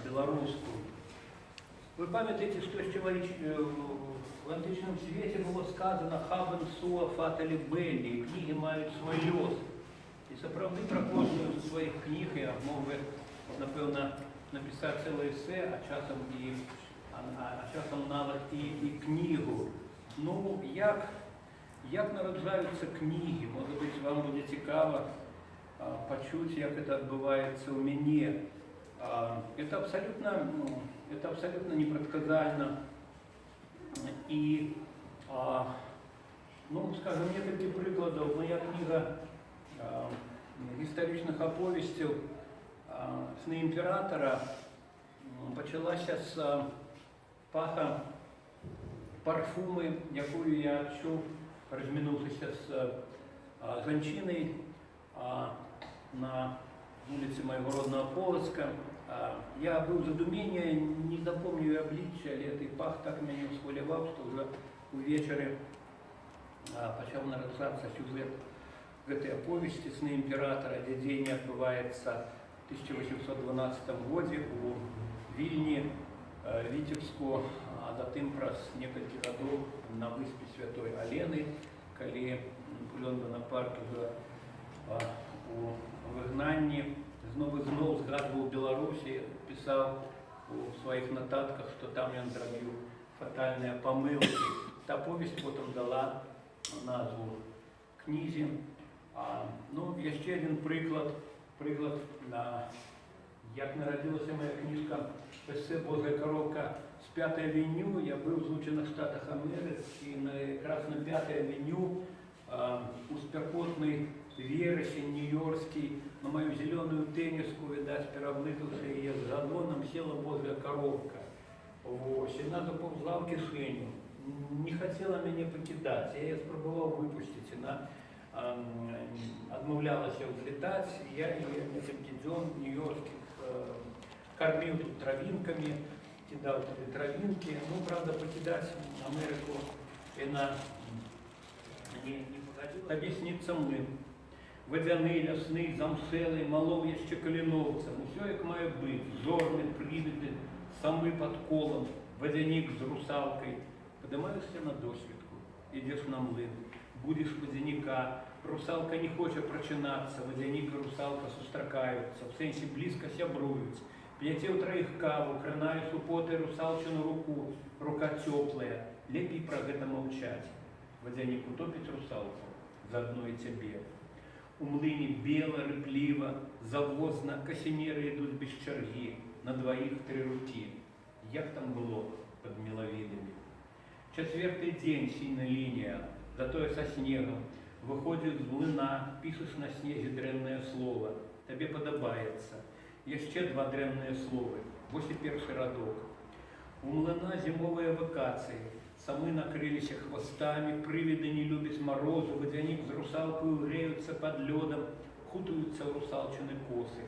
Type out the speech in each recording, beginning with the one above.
белорусскую. Вы памятаете, что в античном свете было сказано «Хабен суа фатали белли», книги мають свой лёс. І сапраўды пра кожную з своїх кніг я мог би, напевно, написати ціле есе, а часом навіть і книгу. Ну, як народжаються книги? Може бути, вам буде цікаво почути, як це відбувається у мене. Это абсолютно непредсказально. И, ну, скажем, несколько прикладов. Моя книга историчных оповестей «Сны императора» почалася з паха парфуми, якую я чув, розмінувшися з жанчиною на улице моего родного Полоцка. Я был в задумении, не запомню ее обличия, але этот пах так меня усхвалевал, что уже увечері почал наражаться сюжет этой оповести «Сны императора», где дзеянне отбывается в 1812 году у Вильни, Витебску, а затем праз некалькі гадоў на выспе Святой Алены, калі Наполеон Бонапарт уже у выгнанні зноў згадваў Беларусі, пісаў у сваіх нотатках, што там ён зрабіў фатальныя памылкі. Та повесть потым дала назву кнізе. Ну, яшчэ один прыклад, як нарадзілася моя кніжка эсэ «Божая коровка» з 5-й авеню. Я быў в Злучаных Штатах Америки, и якраз на 5-й авеню у спякотный вересень нью-йоркский на мою зеленую тенниску, видать, переблыкавши ее с газоном, села Божья коровка. Ось, она заползла в кишеню, не хотела меня покидать. Я ее спробовал выпустить, она отмовлялась взлетать. Я ее несколько дней нью-йоркских кормил тут травинками, кидал травинки. Ну, правда, покидать Америку она не погодила. Объяснится мы. Водяны, лясны, замшелый, малов яшчэ каліновцам. Усё як мае быць. Зорны, прывіды, самы пад колам, водянік з русалкой. Падымаешся на досвідку, ідзеш на млын, будзеш водяніка. Русалка не хоча прачынацца, водянік і русалка сустракаюцца, в сэнсе блізка сябруюць. П'яце ў траіх каву, кранаю супотай русалчыну руку, рука цёплая. Лепей пра гэта маўчаць. Водянік утопіць русалку, заадно і цябе. У млыне бела, рыпліва, завозна, касінеры ідуць без чаргі, на двоих 3 рукі. Як там было под мелавінамі? Четвертый день сіна лінія, затое со снегом. Выходит з млына, пишешь на снезе дрэннае слово. Табе падабаецца. Яшчэ 2 дрэнныя словы. Вось і першы радок. У млына зімовыя вакацыі. Самы накрыліся хвостами, прывіды не любяць морозу, водянік з русалкою греются под лёдом, хутаюцца ў русалчыны косы.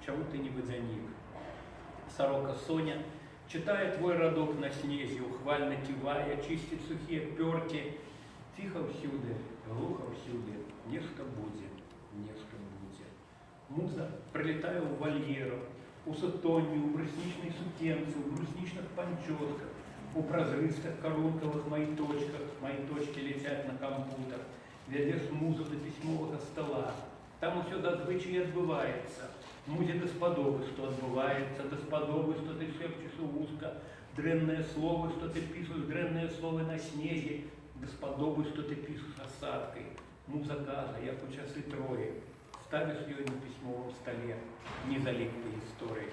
Чаму ты не водянік? Сорока Соня читает твой радок на снезе, ухвально кивая, чистит сухие пёрки. Тихо всюди, глухо всюди, нешта будзе, нешта будзе. Муза прилетаю у вольеру, у сутонні, у брусничной сукенце, у брусничных панчосках, у празрыстых коронковых маяточках, маяточки летят на компьютер. Вядзеш музу до письмового стола. Там усё зазвычай адбываецца. Музе даспадобы, што адбываецца, даспадобы, што ты шэпчаш у вуска, дрэнныя словы, што ты пішаш дрэнныя словы на снезе, даспадобы, што ты пішаш асадкай. Муза кажа, як у часы Троі, ставіш ёй на пісьмовым столе незаліклыя гісторыі.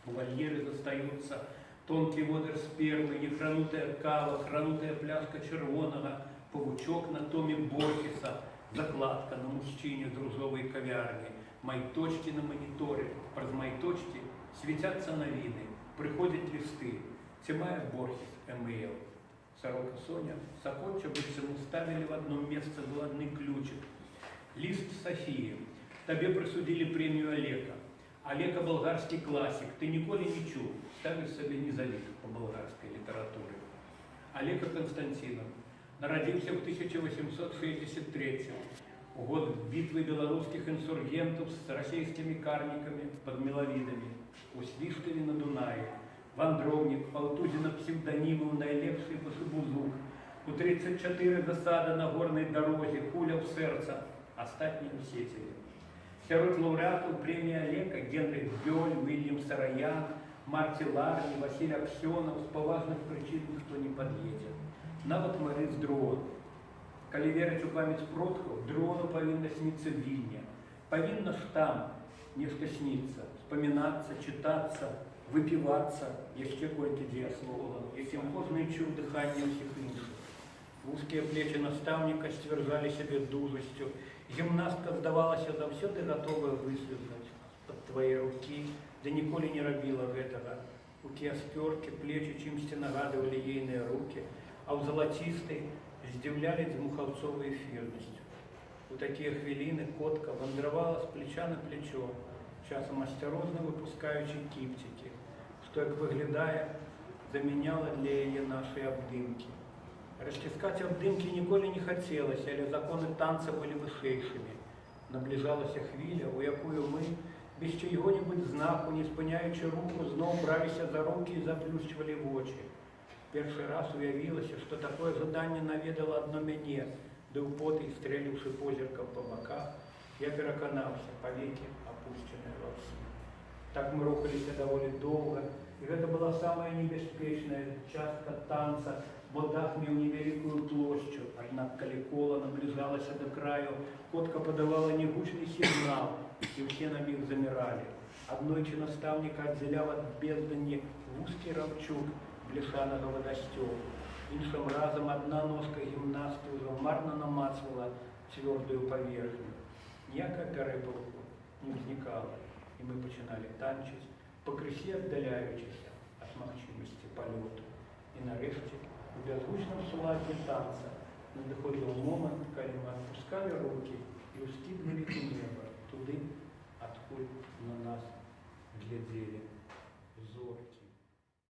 У вольеры застаюцца тонкі водар спермы, нехранутая кава, хранутая пляшка чырвонага, павучок на томе Борхеса, закладка на мужчине з ружовой кавярні, майточки на мониторе, праз майточки светятся новины, приходят листы, ці мае Борхес email. Сорока Соня, Сокольча быццам ставили в одно место зладны ключик. Лист Софии. Табе присудили премию Олега. Олега болгарский классик. Ты ніколі не чув. Ставишь себе незалик по болгарской литературе. Олега Константинов. Народился в 1863. У год битвы белорусских инсургентов с российскими карниками под Миловидами, у Свиштове на Дунае, Вандровник, Палтузина псевдонімом найлепший пошибузук, у 34 засада на горной дороге, куля в сердце, остатние сетели. Сярод лауреатов премии Олега Генрих Бёль, Уильям Сараян, Марти Ларни, Василий Аксенов, с поважных причин никто не подъедет. Нават Марис Дрон. Калі верыць у памяць продкаў, дрону павінна сніцца вільня. Павінна ж там нешта сніцца, вспамінацца, чытацца, выпівацца, яшчэ колькі дзеяслова, якім кожны чуў дыханне ўсіх іншых. Узкія плечы настаўніка сцвярджалі сябе дужасцю. Гімнастка здавалася заўсёды гатовая выслізнуць пад твае рукі, ды ніколі не рабіла гэтага. У кіяскёркі плечы чымсьці нагадывалі ейныя рукі, а ў залацістай здзіўлялі дзьмухаўцовай эфірнасцю. У такія хвіліны котка вандравала з плеча на плечо, часам асцярожна выпускаючы кіпцікі, што, як выглядае, замяняла для яе нашай абдымкі. Расціскаць абдымкі ніколі не хацелася, але законы танца былі вышэйшымі. Набліжалася хвіля, у якую мы, без чыйго-небудзь знаку, не спыняючы руку, зноў браліся за рукі і заплюшчвалі вочы. Першы раз уявілася, што такое жаданне наведала адно мяне, ды ў поты, стрэліўшы позіркам па баках, я пераканаўся, павекі апушчаныя ва ўсім. Так мы рухаліся даволі доўга, і гэта была самая небяспечная частка танца, бо дах меў невялікую плошчу, аднак калі кола набліжалася да краю, котка падавала негучны сігнал, і ўсе на міг заміралі. Аднойчы настаўніка аддзяляў ад бездані вузкі рамчук бляшанага вадасцёку. Іншым разам адна ножка гімнасткі ўжо марна намацвала цвёрдую паверхню. Ніякага пярэпалку не ўзнікала, і мы пачыналі танчыць, пакрысе аддаляючыся ад магчымасці палёту. І нарэшце, у бязгучным суладдзі танца надыходзіў момант, калі мы адпускалі рукі і ўскідвалі ў неба, туды, адкуль на нас глядзелі зоркі.